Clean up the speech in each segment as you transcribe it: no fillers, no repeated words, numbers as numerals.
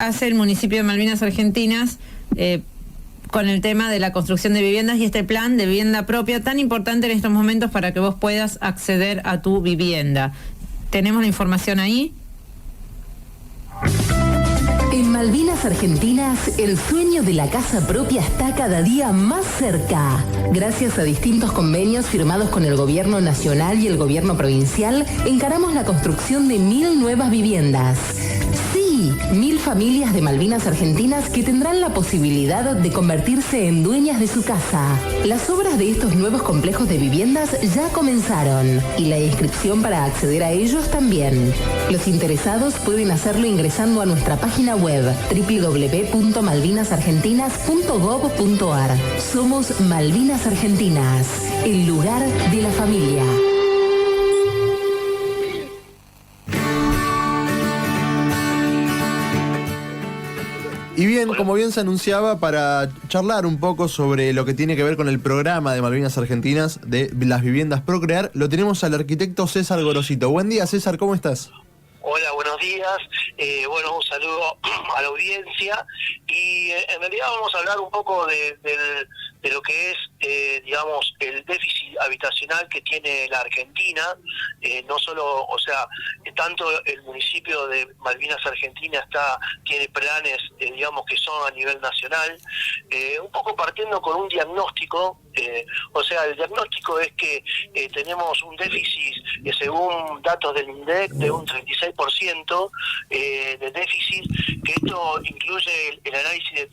hace el municipio de Malvinas Argentinas con el tema de la construcción de viviendas y este plan de vivienda propia tan importante en estos momentos para que vos puedas acceder a tu vivienda. ¿Tenemos la información ahí? En Malvinas Argentinas, el sueño de la casa propia está cada día más cerca. Gracias a distintos convenios firmados con el gobierno nacional y el gobierno provincial, encaramos la construcción de 1000 nuevas viviendas. Sí, 1000 familias de Malvinas Argentinas que tendrán la posibilidad de convertirse en dueñas de su casa. Las obras de estos nuevos complejos de viviendas ya comenzaron y la inscripción para acceder a ellos también. Los interesados pueden hacerlo ingresando a nuestra página web www.malvinasargentinas.gov.ar. Somos Malvinas Argentinas, el lugar de la familia. Y bien, como bien se anunciaba, para charlar un poco sobre lo que tiene que ver con el programa de Malvinas Argentinas de las viviendas Procrear, lo tenemos al arquitecto César Gorosito. Buen día, César, ¿cómo estás? Hola, buenos días. Un saludo a la audiencia. Y en realidad vamos a hablar un poco de lo que es, digamos, el déficit habitacional que tiene la Argentina. No solo, o sea, tanto el municipio de Malvinas Argentina tiene planes, digamos, que son a nivel nacional. Un poco partiendo con un diagnóstico. O sea, el diagnóstico es que tenemos un déficit, según datos del INDEC, de un 36% de déficit, que esto incluye el análisis de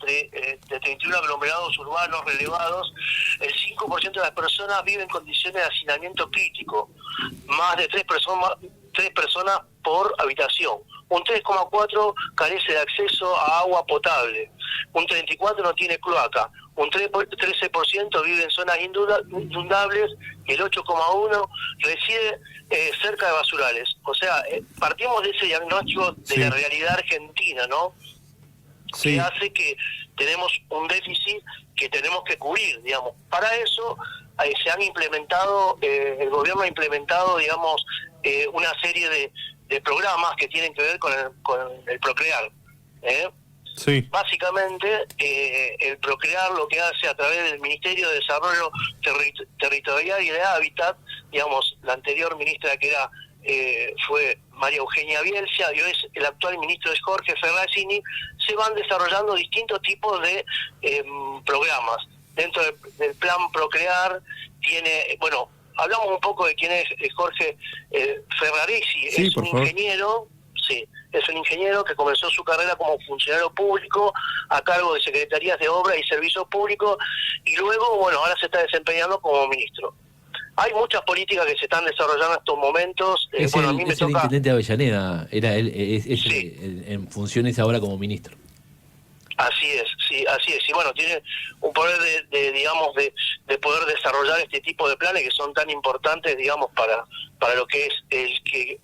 31 aglomerados urbanos relevados. El 5% de las personas viven en condiciones de hacinamiento crítico, más de 3 personas por habitación. Un 3,4 carece de acceso a agua potable, un 34 no tiene cloaca, un 13% vive en zonas inundables y el 8,1 reside cerca de basurales. O sea, partimos de ese diagnóstico de la realidad argentina, ¿no? Sí. Que hace que tenemos un déficit que tenemos que cubrir, digamos. Para eso se han implementado, el gobierno ha implementado, digamos, una serie de programas que tienen que ver con el Procrear. Sí. Básicamente, el Procrear lo que hace a través del Ministerio de Desarrollo Territorial y de Hábitat, digamos, la anterior ministra que fue María Eugenia Bielsa, y hoy el actual ministro es Jorge Ferracini, se van desarrollando distintos tipos de programas. Dentro del plan Procrear tiene, bueno, hablamos un poco de quién es Jorge Ferraresi, sí, es un ingeniero, sí, es un ingeniero que comenzó su carrera como funcionario público a cargo de secretarías de obra y servicios públicos y luego, bueno, ahora se está desempeñando como ministro. Hay muchas políticas que se están desarrollando en estos momentos. Es a mí me el toca... intendente de Avellaneda, era él, sí. en funciones ahora como ministro. Así es, sí, así es. Y bueno, tiene un poder de poder desarrollar este tipo de planes que son tan importantes, digamos, para lo que es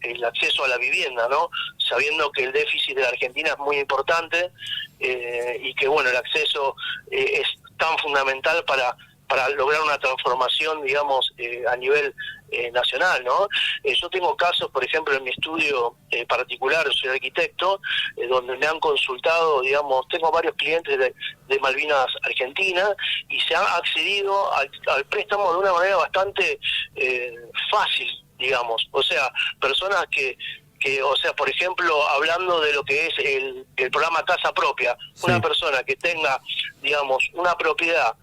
el acceso a la vivienda, ¿no? Sabiendo que el déficit de la Argentina es muy importante y que, bueno, el acceso es tan fundamental para lograr una transformación, digamos, a nivel nacional, ¿no? Yo tengo casos, por ejemplo, en mi estudio particular, soy arquitecto, donde me han consultado, digamos, tengo varios clientes de Malvinas Argentina y se han accedido al préstamo de una manera bastante fácil, digamos. O sea, personas que, o sea, por ejemplo, hablando de lo que es el programa Casa Propia, sí. Una persona que tenga, digamos, una propiedad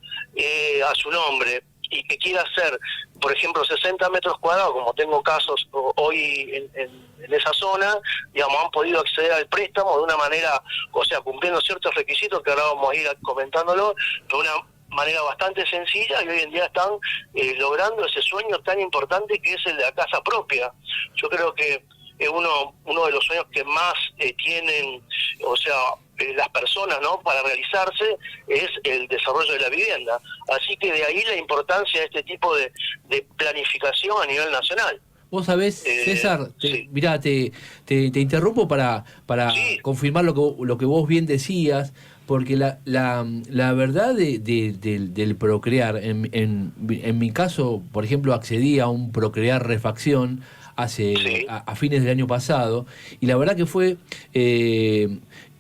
a su nombre y que quiera hacer, por ejemplo, 60 metros cuadrados, como tengo casos hoy en esa zona, digamos, han podido acceder al préstamo de una manera, o sea, cumpliendo ciertos requisitos que ahora vamos a ir comentándolo, de una manera bastante sencilla, y hoy en día están logrando ese sueño tan importante que es el de la casa propia. Yo creo que es uno de los sueños que más tienen, o sea, las personas, ¿no?, para realizarse, es el desarrollo de la vivienda. Así que de ahí la importancia de este tipo de planificación a nivel nacional. Vos sabés, César, sí. Mirá, te interrumpo para sí. confirmar lo que vos bien decías, porque la verdad del Procrear, en mi caso, por ejemplo, accedí a un Procrear Refacción a fines del año pasado, y la verdad que fue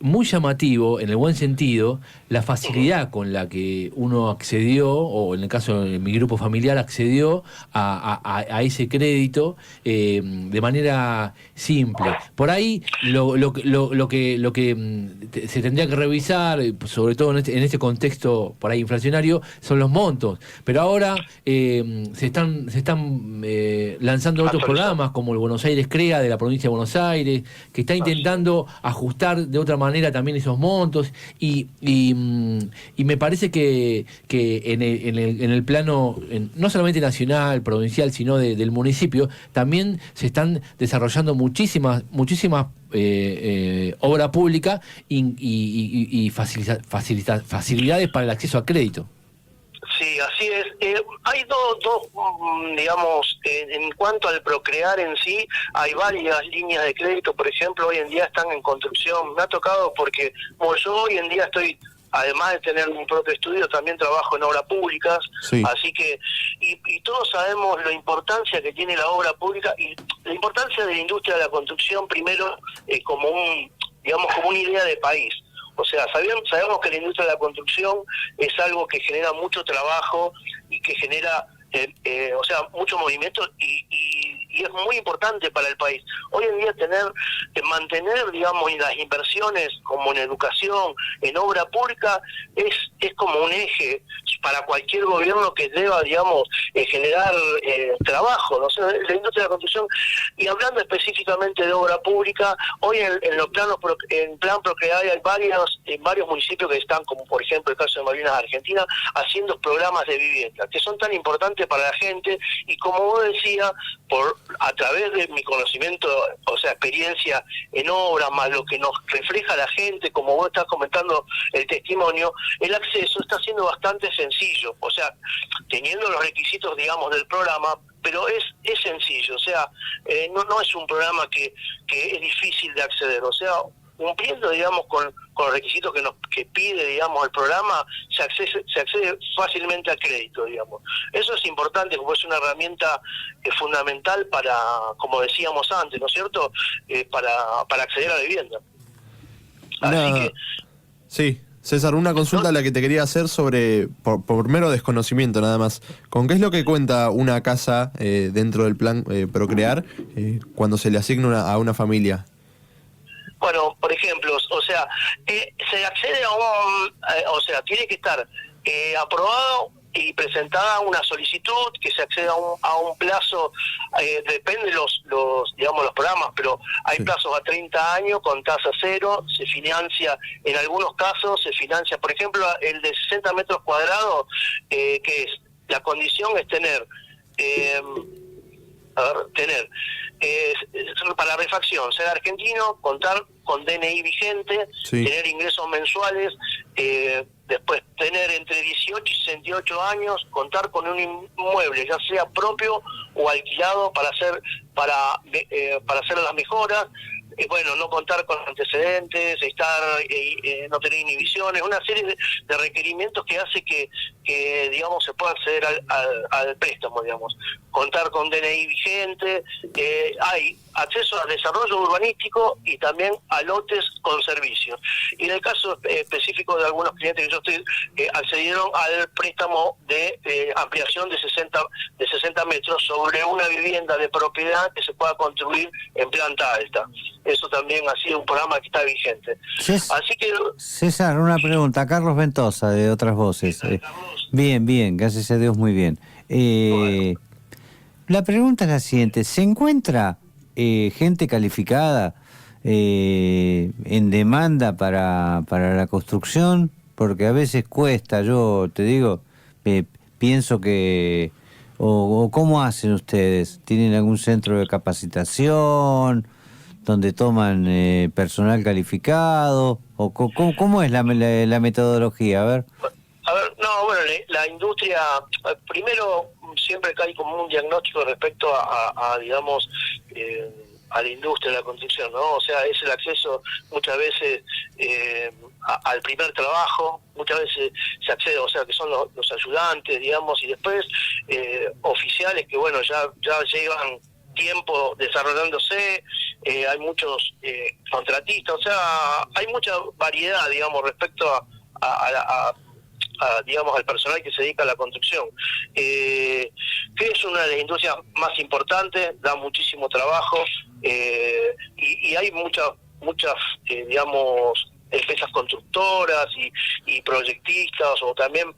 muy llamativo, en el buen sentido, la facilidad con la que uno accedió, o en el caso de mi grupo familiar, accedió a ese crédito de manera simple. Por ahí lo que se tendría que revisar, sobre todo en este contexto por ahí inflacionario, son los montos. Pero ahora se están lanzando otros programas como el Buenos Aires Crea de la provincia de Buenos Aires, que está intentando ajustar de otra manera también esos montos y me parece que en el plano no solamente nacional, provincial, sino del municipio, también se están desarrollando muchísimas obra pública y facilidades para el acceso a crédito. Sí, así es. Hay dos digamos, en cuanto al procrear en sí, hay varias líneas de crédito, por ejemplo, hoy en día están en construcción. Me ha tocado porque como yo hoy en día estoy, además de tener mi propio estudio, también trabajo en obras públicas, sí. Así que, y todos sabemos la importancia que tiene la obra pública y la importancia de la industria de la construcción, primero, como como una idea de país. O sea, sabemos que la industria de la construcción es algo que genera mucho trabajo y que genera, mucho movimiento y es muy importante para el país. Hoy en día mantener, digamos, las inversiones como en educación, en obra pública, es como un eje para cualquier gobierno que deba, digamos, generar trabajo, ¿no? La industria de la construcción. Y hablando específicamente de obra pública, hoy en los planos, en Plan Procrear hay varios municipios que están, como por ejemplo el caso de Malvinas Argentina, haciendo programas de vivienda, que son tan importantes para la gente, y como vos decías, a través de mi conocimiento, o sea, experiencia en obras, más lo que nos refleja la gente, como vos estás comentando el testimonio, el acceso está siendo bastante sencillo, o sea, teniendo los requisitos, digamos, del programa, pero es sencillo, o sea, no es un programa que es difícil de acceder, o sea, cumpliendo, digamos, con los requisitos que pide, digamos, el programa, se accede fácilmente al crédito, digamos. Eso es importante, porque es una herramienta fundamental para, como decíamos antes, ¿no es cierto?, para acceder a la vivienda. Así que... Sí, César, una consulta a la que te quería hacer por mero desconocimiento nada más. ¿Con qué es lo que cuenta una casa dentro del plan Procrear cuando se le asigna a una familia? Bueno, por ejemplo, o sea, se accede tiene que estar aprobado y presentada una solicitud, que se acceda a un plazo, depende los programas, pero hay plazos a 30 años con tasa cero, se financia, en algunos casos se financia, por ejemplo, el de 60 metros cuadrados, la condición es tener para refacción, ser argentino, contar con DNI vigente, tener ingresos mensuales, después tener entre 18 y 68 años, contar con un inmueble, ya sea propio o alquilado para hacer las mejoras, no contar con antecedentes, no tener inhibiciones, una serie de requerimientos que hace que digamos, se pueda acceder al préstamo, digamos. Contar con DNI vigente, hay acceso al desarrollo urbanístico y también a lotes con servicios. Y en el caso específico de algunos clientes que yo estoy, accedieron al préstamo de ampliación de 60 metros sobre una vivienda de propiedad que se pueda construir en planta alta. Eso también ha sido un programa que está vigente. Así que... César, una pregunta. Carlos Ventosa, de Otras Voces. Bien, gracias a Dios, muy bien. Bueno. La pregunta es la siguiente. ¿Se encuentra gente calificada en demanda para la construcción? Porque a veces cuesta, yo te digo, pienso que... O ¿cómo hacen ustedes? ¿Tienen algún centro de capacitación donde toman personal calificado? ¿O cómo es la metodología? A ver, la industria, primero siempre hay como un diagnóstico respecto a digamos, a la industria de la construcción, ¿no? O sea, es el acceso muchas veces al primer trabajo, muchas veces se accede, o sea, que son los ayudantes, digamos, y después oficiales que, bueno, ya llevan tiempo desarrollándose, hay muchos contratistas, o sea, hay mucha variedad, digamos, respecto digamos, al personal que se dedica a la construcción, que es una de las industrias más importantes, da muchísimo trabajo, y hay muchas digamos, empresas constructoras y proyectistas, o también,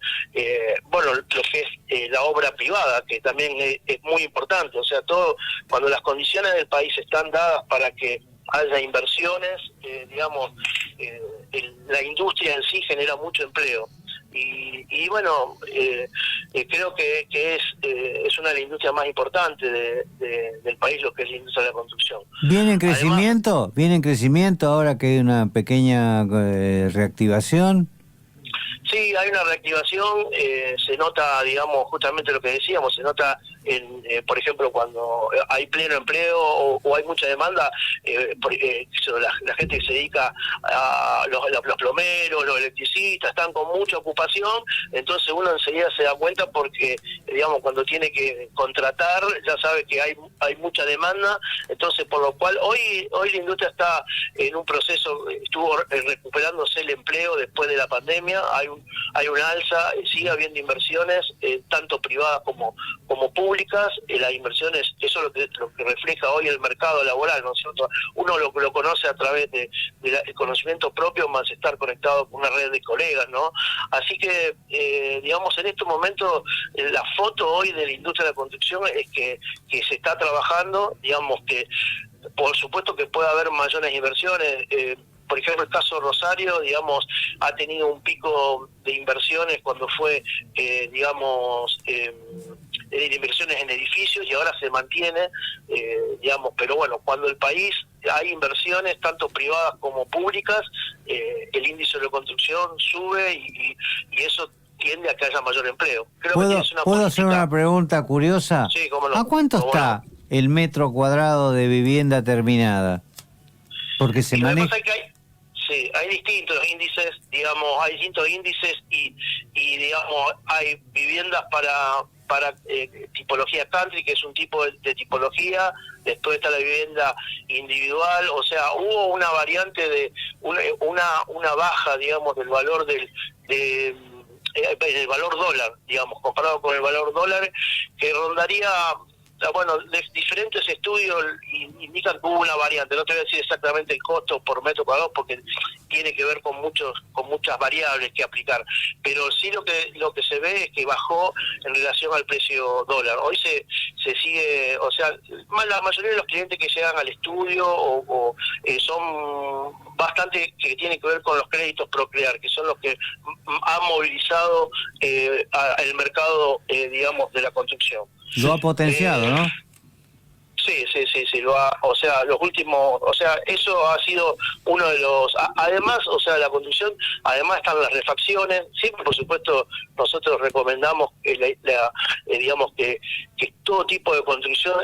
bueno, lo que es la obra privada, que también es muy importante. O sea, todo, cuando las condiciones del país están dadas para que haya inversiones, digamos, la industria en sí genera mucho empleo. Y bueno, creo que es una de las industrias más importantes del país, lo que es la industria de la construcción. ¿Viene en crecimiento? Además, ¿viene en crecimiento ahora que hay una pequeña reactivación? Sí, hay una reactivación, se nota, digamos, justamente lo que decíamos, se nota por ejemplo, cuando hay pleno empleo o hay mucha demanda, la gente que se dedica a los plomeros, los electricistas, están con mucha ocupación, entonces uno enseguida se da cuenta porque, digamos, cuando tiene que contratar, ya sabe que hay mucha demanda, entonces por lo cual hoy la industria está en un proceso, estuvo recuperándose el empleo después de la pandemia, hay una alza, sigue habiendo inversiones, tanto privadas como públicas. Las inversiones, eso es lo que refleja hoy el mercado laboral, ¿no es cierto? Uno lo conoce a través del conocimiento propio, más estar conectado con una red de colegas, ¿no? Así que, digamos, en estos momentos, la foto hoy de la industria de la construcción es que se está trabajando, digamos que, por supuesto que puede haber mayores inversiones, por ejemplo, el caso Rosario, digamos, ha tenido un pico de inversiones cuando fue, digamos, de inversiones en edificios, y ahora se mantiene, digamos, pero bueno, cuando el país hay inversiones, tanto privadas como públicas, el índice de la construcción sube y eso tiende a que haya mayor empleo. Creo ¿Puedo hacer una pregunta curiosa? Sí, cómo no. ¿A cuánto está el metro cuadrado de vivienda terminada? Porque se maneja... Hay distintos índices, digamos, y digamos, hay viviendas para tipología country, que es un tipo de tipología, después está la vivienda individual, o sea, hubo una variante de una baja, digamos, del valor del valor dólar, digamos, comparado con el valor dólar, que rondaría... Bueno, diferentes estudios indican que hubo una variante. No te voy a decir exactamente el costo por metro cuadrado porque tiene que ver con muchas variables que aplicar. Pero sí lo que se ve es que bajó en relación al precio dólar. Hoy se sigue, o sea, la mayoría de los clientes que llegan al estudio son bastante que tienen que ver con los créditos Procrear, que son los que han movilizado el mercado, digamos, de la construcción. Lo ha potenciado, ¿no? Sí, o sea, los últimos, o sea, eso ha sido uno de los, además, o sea, la construcción, además están las refacciones, siempre por supuesto nosotros recomendamos que digamos que todo tipo de construcción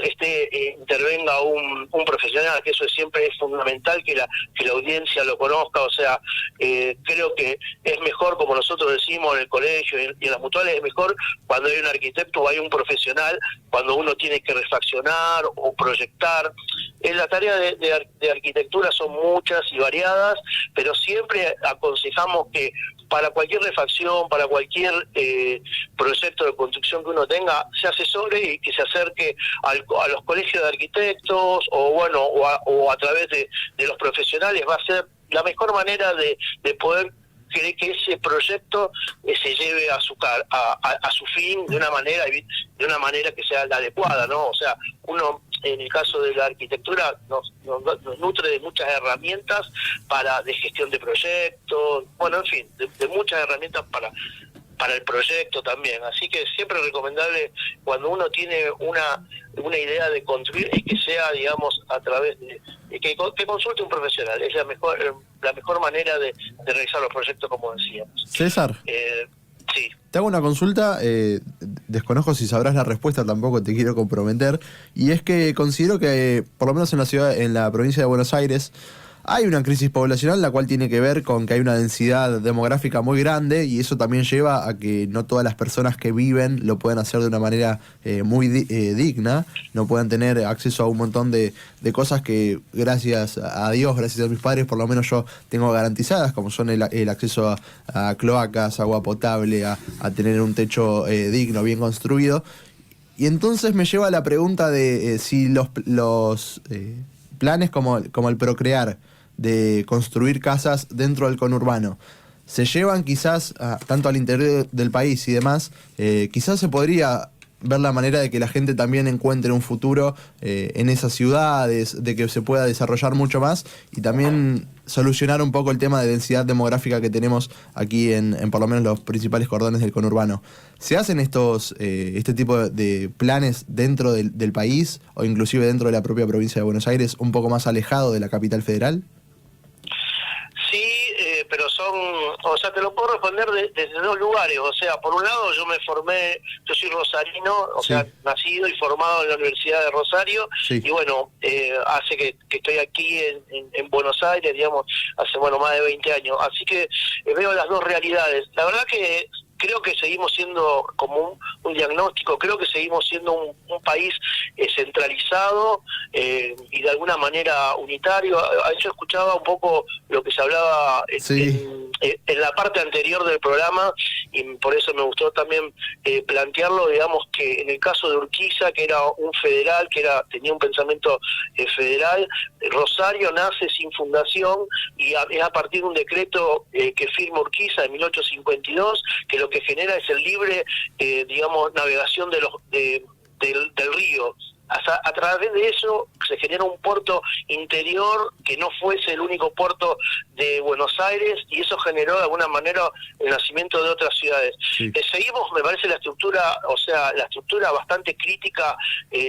intervenga un profesional, que eso siempre es fundamental, que la audiencia lo conozca, o sea, creo que es mejor, como nosotros decimos en el colegio y en las mutuales, es mejor cuando hay un arquitecto o hay un profesional, cuando uno tiene que refaccionar o proyectar. La tarea de arquitectura son muchas y variadas, pero siempre aconsejamos que para cualquier refacción, para cualquier proyecto de construcción que uno tenga, se asesore y que se acerque a los colegios de arquitectos o a través de los profesionales. Va a ser la mejor manera de poder que ese proyecto se lleve a su fin de una manera que sea la adecuada, ¿no? O sea, uno en el caso de la arquitectura nos nutre de muchas herramientas de gestión de proyectos, bueno, en fin, de muchas herramientas para el proyecto también. Así que siempre es recomendable cuando uno tiene una idea de construir y que sea, digamos, a través de que consulte un profesional. Es la mejor manera de realizar los proyectos, como decíamos. César. Sí. Te hago una consulta, desconozco si sabrás la respuesta, tampoco te quiero comprometer, y es que considero que, por lo menos en la provincia de Buenos Aires, hay una crisis poblacional, la cual tiene que ver con que hay una densidad demográfica muy grande y eso también lleva a que no todas las personas que viven lo puedan hacer de una manera muy digna, no puedan tener acceso a un montón de cosas que gracias a Dios, gracias a mis padres, por lo menos yo tengo garantizadas, como son el acceso a cloacas, agua potable, a tener un techo digno, bien construido. Y entonces me lleva a la pregunta de si los planes como el Procrear, de construir casas dentro del conurbano, se llevan quizás tanto al interior del país y demás, quizás se podría ver la manera de que la gente también encuentre un futuro en esas ciudades, de que se pueda desarrollar mucho más y también solucionar un poco el tema de densidad demográfica que tenemos aquí en por lo menos los principales cordones del conurbano. ¿Se hacen este tipo de planes dentro del país o inclusive dentro de la propia provincia de Buenos Aires, un poco más alejado de la capital federal? Sí, pero te lo puedo responder desde dos lugares. O sea, por un lado yo soy rosarino, Sí. sea, nacido y formado en la Universidad de Rosario, Sí. y bueno, hace que estoy aquí en Buenos Aires, digamos, hace más de 20 años. Así que veo las dos realidades. La verdad que creo que seguimos siendo como un diagnóstico, creo que seguimos siendo un país centralizado y de alguna manera unitario. Yo escuchaba un poco lo que se hablaba en la parte anterior del programa y por eso me gustó también plantearlo, digamos que en el caso de Urquiza, que era un federal, tenía un pensamiento federal, Rosario nace sin fundación y es a partir de un decreto que firma Urquiza en 1852, que lo que genera es el libre, navegación del río. A través de eso se genera un puerto interior que no fuese el único puerto de Buenos Aires y eso generó de alguna manera el nacimiento de otras ciudades. Sí. Seguimos, me parece, la estructura bastante crítica,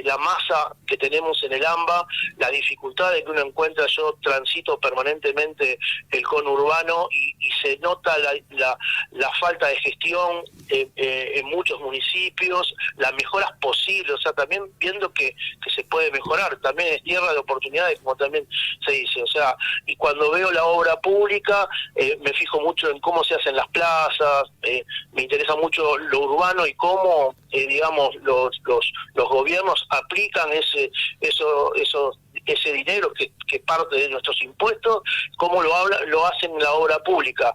la masa que tenemos en el AMBA, la dificultad de que uno encuentra. Yo transito permanentemente el conurbano y se nota la falta de gestión en muchos municipios, las mejoras posibles, o sea, también viendo que se puede mejorar, también es tierra de oportunidades, como también se dice, o sea, y cuando veo la obra pública, me fijo mucho en cómo se hacen las plazas, me interesa mucho lo urbano y cómo, los gobiernos aplican ese dinero que parte de nuestros impuestos, cómo lo hacen en la obra pública.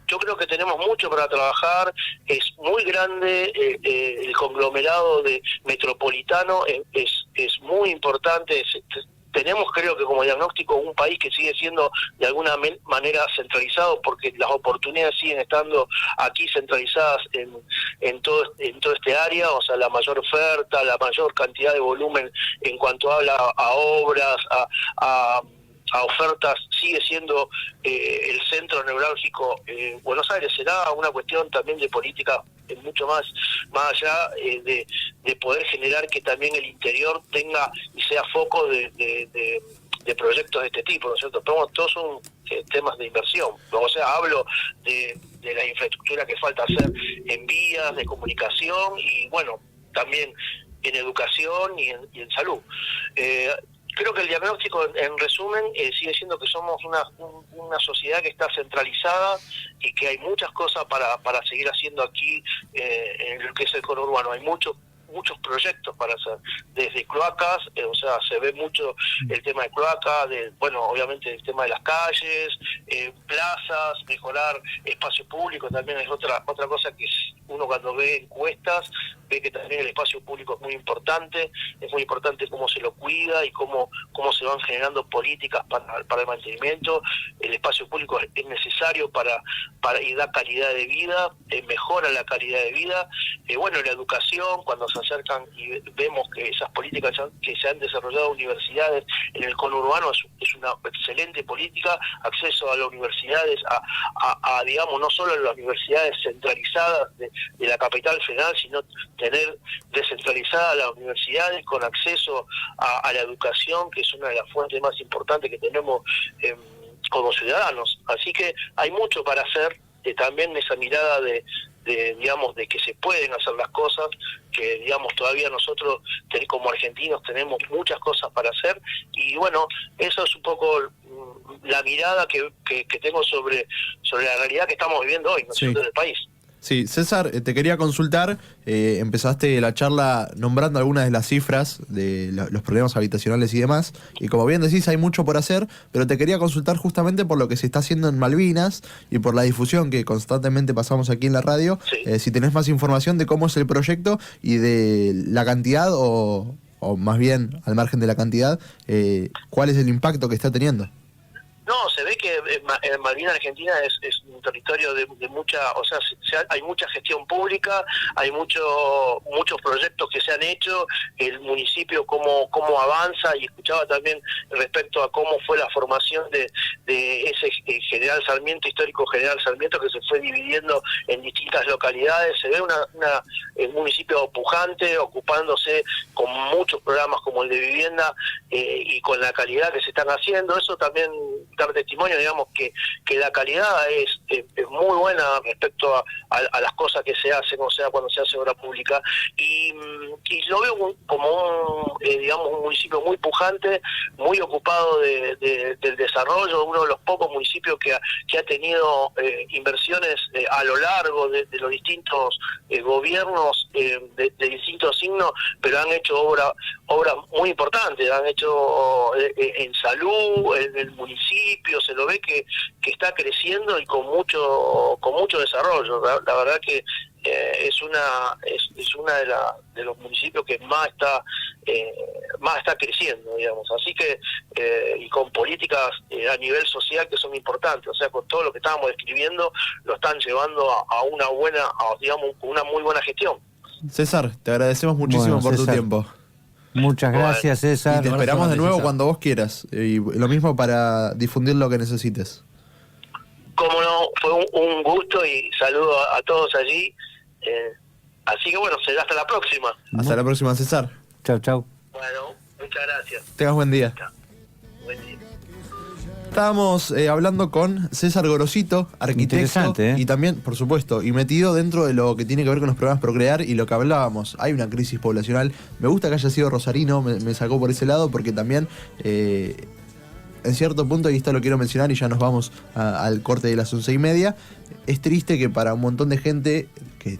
Yo creo que tenemos mucho para trabajar, es muy grande el conglomerado metropolitano, es muy importante, tenemos, creo que como diagnóstico, un país que sigue siendo de alguna manera centralizado porque las oportunidades siguen estando aquí centralizadas en todo este área, o sea, la mayor oferta, la mayor cantidad de volumen en cuanto habla a obras, a ofertas, sigue siendo el centro neurálgico. Buenos Aires será una cuestión también de política mucho más allá de poder generar que también el interior tenga y sea foco de proyectos de este tipo, ¿no es cierto? Pero todos son temas de inversión. O sea, hablo de la infraestructura que falta hacer en vías de comunicación y, bueno, también en educación y en salud. Creo que el diagnóstico, en resumen, sigue siendo que somos una sociedad que está centralizada y que hay muchas cosas para seguir haciendo aquí en lo que es el conurbano. Hay muchos proyectos para hacer, desde cloacas, o sea, se ve mucho el tema de cloacas, obviamente el tema de las calles, plazas, mejorar espacio público, también es otra cosa que uno cuando ve encuestas, ve que también el espacio público es muy importante cómo se lo cuida y cómo se van generando políticas para el mantenimiento. El espacio público es necesario para y da calidad de vida, mejora la calidad de vida. La educación, cuando se acercan y vemos que esas políticas que se han desarrollado en universidades en el conurbano es una excelente política, acceso a las universidades, a digamos, no solo a las universidades centralizadas de la capital federal, sino tener descentralizadas las universidades con acceso a la educación, que es una de las fuentes más importantes que tenemos como ciudadanos. Así que hay mucho para hacer, también esa mirada de que se pueden hacer las cosas, que digamos todavía nosotros como argentinos tenemos muchas cosas para hacer y bueno, eso es un poco la mirada que tengo sobre la realidad que estamos viviendo hoy, ¿no es Sí. cierto?, del país. Sí, César, te quería consultar, empezaste la charla nombrando algunas de las cifras de los problemas habitacionales y demás, y como bien decís, hay mucho por hacer, pero te quería consultar justamente por lo que se está haciendo en Malvinas y por la difusión que constantemente pasamos aquí en la radio, Sí. si tenés más información de cómo es el proyecto y de la cantidad, o más bien, al margen de la cantidad, cuál es el impacto que está teniendo. No, se ve que Malvinas Argentina es un territorio de mucha, o sea, hay mucha gestión pública, hay muchos proyectos que se han hecho, el municipio cómo avanza, y escuchaba también respecto a cómo fue la formación de ese General Sarmiento, histórico General Sarmiento, que se fue dividiendo en distintas localidades. Se ve un municipio pujante, ocupándose con muchos programas como el de vivienda, y con la calidad que se están haciendo. Eso también dar testimonio, digamos, que la calidad es muy buena respecto a las cosas que se hacen, o sea, cuando se hace obra pública, y lo veo como digamos, un municipio muy pujante, muy ocupado del desarrollo, uno de los pocos municipios que ha tenido inversiones a lo largo de los distintos gobiernos de distintos signos, pero han hecho obras muy importantes, han hecho en salud, en el municipio, se lo ve que está creciendo y con mucho desarrollo. La verdad que es una de los municipios que más está creciendo, digamos. Así que y con políticas a nivel social que son importantes, o sea, con todo lo que estábamos describiendo, lo están llevando a una buena, digamos, una muy buena gestión. César, te agradecemos muchísimo por tu César, tiempo. muchas gracias, Y César. te esperamos de nuevo César. cuando vos quieras. Y lo mismo para difundir lo que necesites. Como no, fue un gusto, y saludo a todos allí. Así que bueno, será hasta la próxima. Hasta la próxima, César. Chau, chau. Bueno, muchas gracias. Tengas buen día. Buen día. Estábamos hablando con César Gorosito, arquitecto, Interesante, ¿eh? y también, por supuesto, y metido dentro de lo que tiene que ver con los programas Procrear y lo que hablábamos. Hay una crisis poblacional. Me gusta que haya sido rosarino, me sacó por ese lado, porque también, en cierto punto, y esto lo quiero mencionar y ya nos vamos al corte de las 11:30, es triste que para un montón de gente que